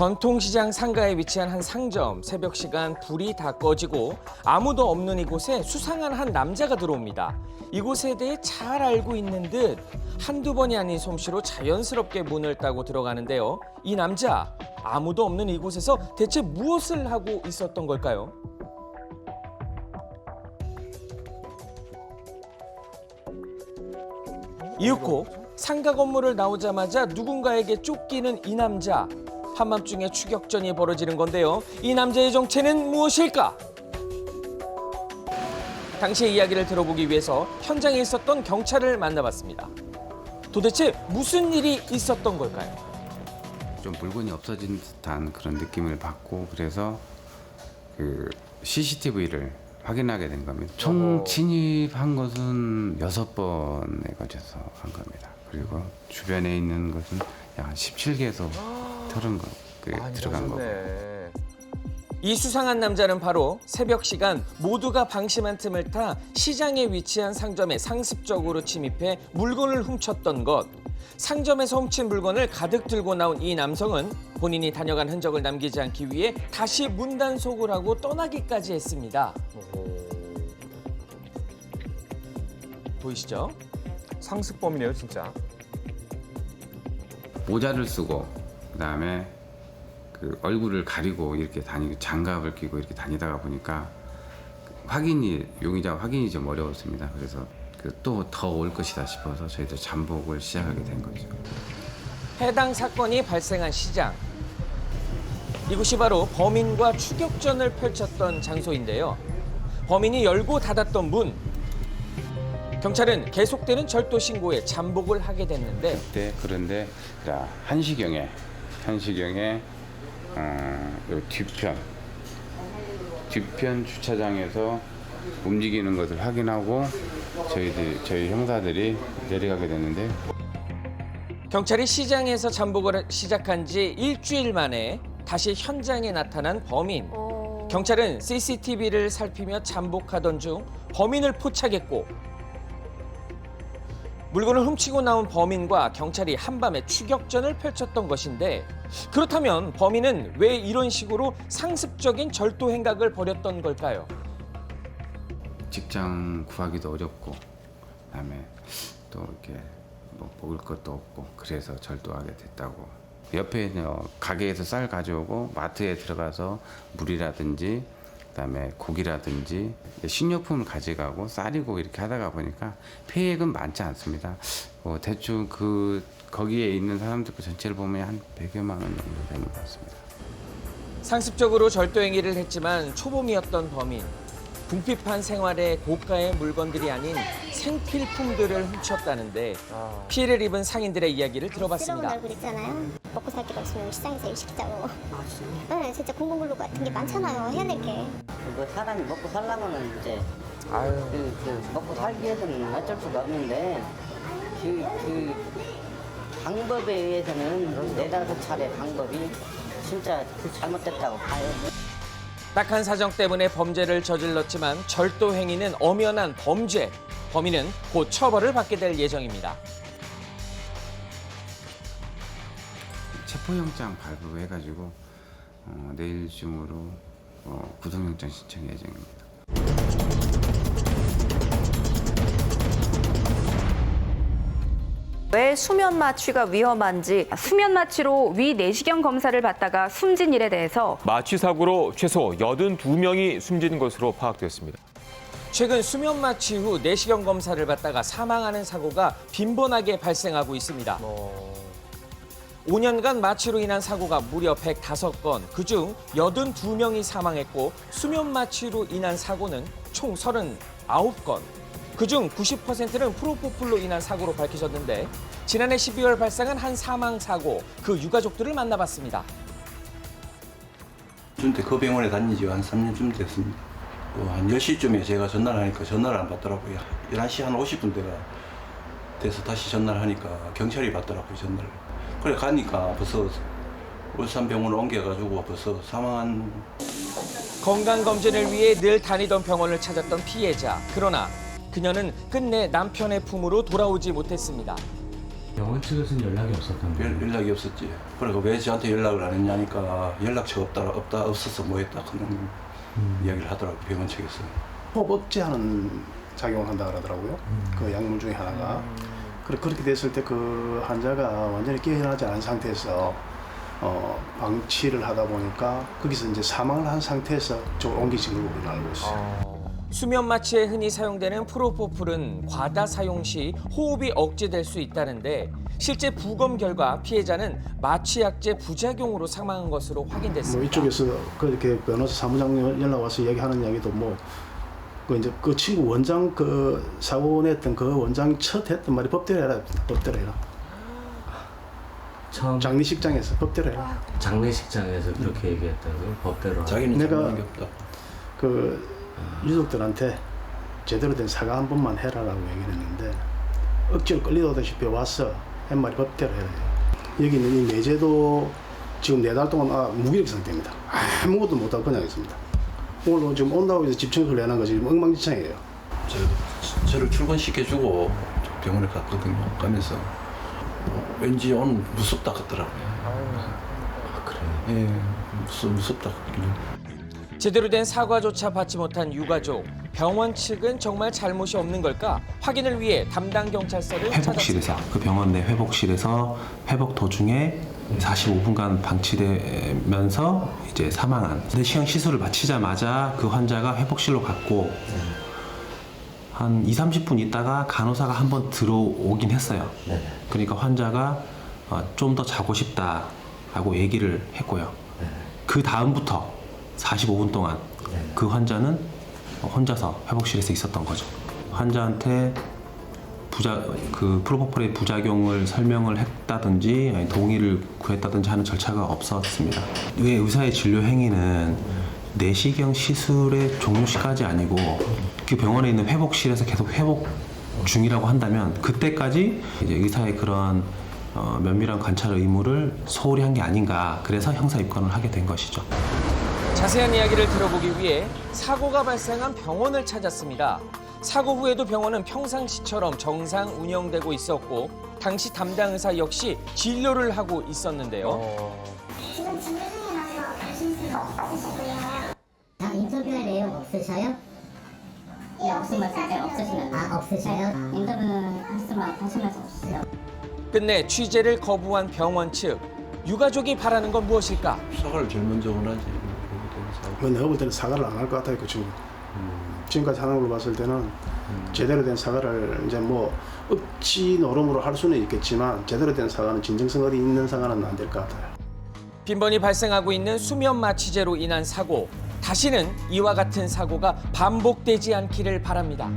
전통시장 상가에 위치한 한 상점. 새벽 시간 불이 다 꺼지고 아무도 없는 이곳에 수상한 한 남자가 들어옵니다. 이곳에 대해 잘 알고 있는 듯 한두 번이 아닌 솜씨로 자연스럽게 문을 따고 들어가는데요. 이 남자, 아무도 없는 이곳에서 대체 무엇을 하고 있었던 걸까요? 이윽고 상가 건물을 나오자마자 누군가에게 쫓기는 이 남자. 한밤중에 추격전이 벌어지는 건데요. 이 남자의 정체는 무엇일까? 당시의 이야기를 들어보기 위해서 현장에 있었던 경찰을 만나봤습니다. 도대체 무슨 일이 있었던 걸까요? 좀 물건이 없어진 듯한 그런 느낌을 받고 그래서 그 CCTV를 확인하게 된 겁니다. 총 침입한 것은 6번에 걸쳐서 한 겁니다. 그리고 주변에 있는 것은 약 한 17개소 털은 거 들어간 거고. 이 수상한 남자는 바로 새벽 시간 모두가 방심한 틈을 타 시장에 위치한 상점에 상습적으로 침입해 물건을 훔쳤던 것. 상점에서 훔친 물건을 가득 들고 나온 이 남성은 본인이 다녀간 흔적을 남기지 않기 위해 다시 문단속을 하고 떠나기까지 했습니다. 보이시죠? 상습범이네요, 진짜. 모자를 쓰고 그다음에 그 얼굴을 가리고 이렇게 다니고 장갑을 끼고 이렇게 다니다가 보니까 용의자 확인이 좀 어려웠습니다. 그래서 또 더 올 것이다 싶어서 저희도 잠복을 시작하게 된 거죠. 해당 사건이 발생한 시장. 이곳이 바로 범인과 추격전을 펼쳤던 장소인데요. 범인이 열고 닫았던 문. 경찰은 계속되는 절도 신고에 잠복을 하게 됐는데 그런데 1시경에 요 뒤편 주차장에서 움직이는 것을 확인하고 저희 형사들이 내려가게 됐는데 경찰이 시장에서 잠복을 시작한 지 일주일 만에 다시 현장에 나타난 범인. 경찰은 CCTV를 살피며 잠복하던 중 범인을 포착했고 물건을 훔치고 나온 범인과 경찰이 한밤에 추격전을 펼쳤던 것인데 그렇다면 범인은 왜 이런 식으로 상습적인 절도 행각을 벌였던 걸까요? 직장 구하기도 어렵고 그다음에 또 이렇게 뭐 먹을 것도 없고 그래서 절도하게 됐다고. 옆에 가게에서 쌀 가져오고 마트에 들어가서 물이라든지 그다음에 고기라든지 식료품을 가져가고 쌀이고 이렇게 하다가 보니까 피해액은 많지 않습니다. 대충 거기에 있는 사람들 전체를 보면 한 100여만 원 정도 되는 것 같습니다. 상습적으로 절도 행위를 했지만 초범이었던 범인. 궁핍한 생활에 고가의 물건들이 아닌 생필품들을 훔쳤다는데 피해를 입은 상인들의 이야기를 들어봤습니다. 새로운 얼굴 있잖아요. 먹고 살 게 없으면 시장에서 일식자고. 네, 진짜 공공근로 같은 게 많잖아요. 해야 될 게. 뭐 사람이 먹고 살려면은 이제 먹고 살기 위해서는 어쩔 수가 없는데 그 방법에 의해서는 4-5차례 방법이 진짜 잘못됐다고 봐요. 딱한 사정 때문에 범죄를 저질렀지만 절도 행위는 엄연한 범죄. 범인은 곧 처벌을 받게 될 예정입니다. 체포영장 발부해가지고 내일 중으로 구속영장 신청 예정입니다. 왜 수면 마취가 위험한지, 수면 마취로 위 내시경 검사를 받다가 숨진 일에 대해서 마취 사고로 최소 82명이 숨진 것으로 파악됐습니다. 최근 수면 마취 후 내시경 검사를 받다가 사망하는 사고가 빈번하게 발생하고 있습니다. 5년간 마취로 인한 사고가 무려 105건, 그중 82명이 사망했고 수면 마취로 인한 사고는 총 39건. 그중 90%는 프로포폴로 인한 사고로 밝혀졌는데 지난해 12월 발생한 한 사망 사고, 그 유가족들을 만나봤습니다. 그 병원에 다닌 지 한 3년쯤 됐습니다. 한 10시쯤에 제가 전화를 하니까 전화를 안 받더라고요. 11시 한 50분대가 돼서 다시 전화를 하니까 경찰이 받더라고요, 전화를. 그래 가니까 벌써 울산병원을 옮겨가지고 벌써 사망한. 건강검진을 위해 늘 다니던 병원을 찾았던 피해자. 그러나 그녀는 끝내 남편의 품으로 돌아오지 못했습니다. 병원 측에서는 연락이 없었던 거예요? 연락이 없었지. 그러니까 왜 저한테 연락을 안 했냐니까 연락처가 없어서 뭐 했다 그런 이야기를 하더라고 병원 측에서. 호흡억제하는 작용을 한다 그러더라고요. 그 약물 중에 하나가. 그렇게 됐을 때 그 환자가 완전히 깨어나지 않은 상태에서 방치를 하다 보니까 거기서 이제 사망을 한 상태에서 저걸 옮기신 걸로 우리는 알고 있어요. 수면 마취에 흔히 사용되는 프로포폴은 과다 사용 시 호흡이 억제될 수 있다는데 실제 부검 결과 피해자는 마취약제 부작용으로 사망한 것으로 확인됐습니다. 뭐 이쪽에서 그렇게 변호사 사무장 연락 와서 얘기하는 이야기도 뭐 그 이제 그 친구 원장 그 사고 냈던 그 원장이 첫 했던 말이 법대로 해라, 법대로 해라. 처음 장례식장에서 법대로 해라. 장례식장에서 그렇게 얘기했다고요? 법대로 하라. 자기는 내가 잘못한 게 없다. 그 유족들한테 제대로 된 사과 한 번만 해라라고 얘기를 했는데 억지로 끌려오다시피 와서 한 말이 법대로 해라. 여기 있는 이 매제도 지금 4달 동안 무기력 상태입니다. 아무것도 못하고 그냥 있습니다. 오늘 지금 온다고 해서 집 청소를 해놓은 거지 엉망진창이에요. 저를 출근시켜주고 병원에 갔거든요. 가면서 왠지 오늘 무섭다 그러더라고요. 그래요? 예, 무섭다 그러길래. 제대로 된 사과조차 받지 못한 유가족. 병원 측은 정말 잘못이 없는 걸까? 확인을 위해 담당 경찰서를 회복실에서 찾았습니다. 그 병원 내 회복실에서 회복 도중에 45분간 방치되면서 이제 사망한 내시경 시술을 마치자마자 그 환자가 회복실로 갔고 한 2~30분 있다가 간호사가 한번 들어오긴 했어요. 그러니까 환자가 좀 더 자고 싶다라고 얘기를 했고요. 그 다음부터 45분 동안 그 환자는 혼자서 회복실에서 있었던 거죠. 환자한테 그 프로포폴의 부작용을 설명을 했다든지 아니 동의를 구했다든지 하는 절차가 없었습니다. 왜 의사의 진료 행위는 내시경 시술의 종료 시까지 아니고 그 병원에 있는 회복실에서 계속 회복 중이라고 한다면 그때까지 이제 의사의 그런 면밀한 관찰 의무를 소홀히 한 게 아닌가. 그래서 형사 입건을 하게 된 것이죠. 자세한 이야기를 들어보기 위해 사고가 발생한 병원을 찾았습니다. 사고 후에도 병원은 평상시처럼 정상 운영되고 있었고 당시 담당 의사 역시 진료를 하고 있었는데요. 지금 진료 중이라서 가실 수 없으시고요. 인터뷰할 내용 없으셔요? 네, 무슨 말씀이세요? 없으시면. 없으셔요? 인터뷰는 하실 말씀 없으세요? 끝내 취재를 거부한 병원 측. 유가족이 바라는 건 무엇일까? 사과를 제일 먼저 원하지. 내가 볼 때는 사과를 안 할 것 같아요, 그 친구. 지금까지 하는 걸로 봤을 때는 제대로 된 사과를 이제 뭐 억지 노름으로 할 수는 있겠지만 제대로 된 사과는 진정성 어디 있는 사과는 안 될 것 같아요. 빈번히 발생하고 있는 수면 마취제로 인한 사고. 다시는 이와 같은 사고가 반복되지 않기를 바랍니다.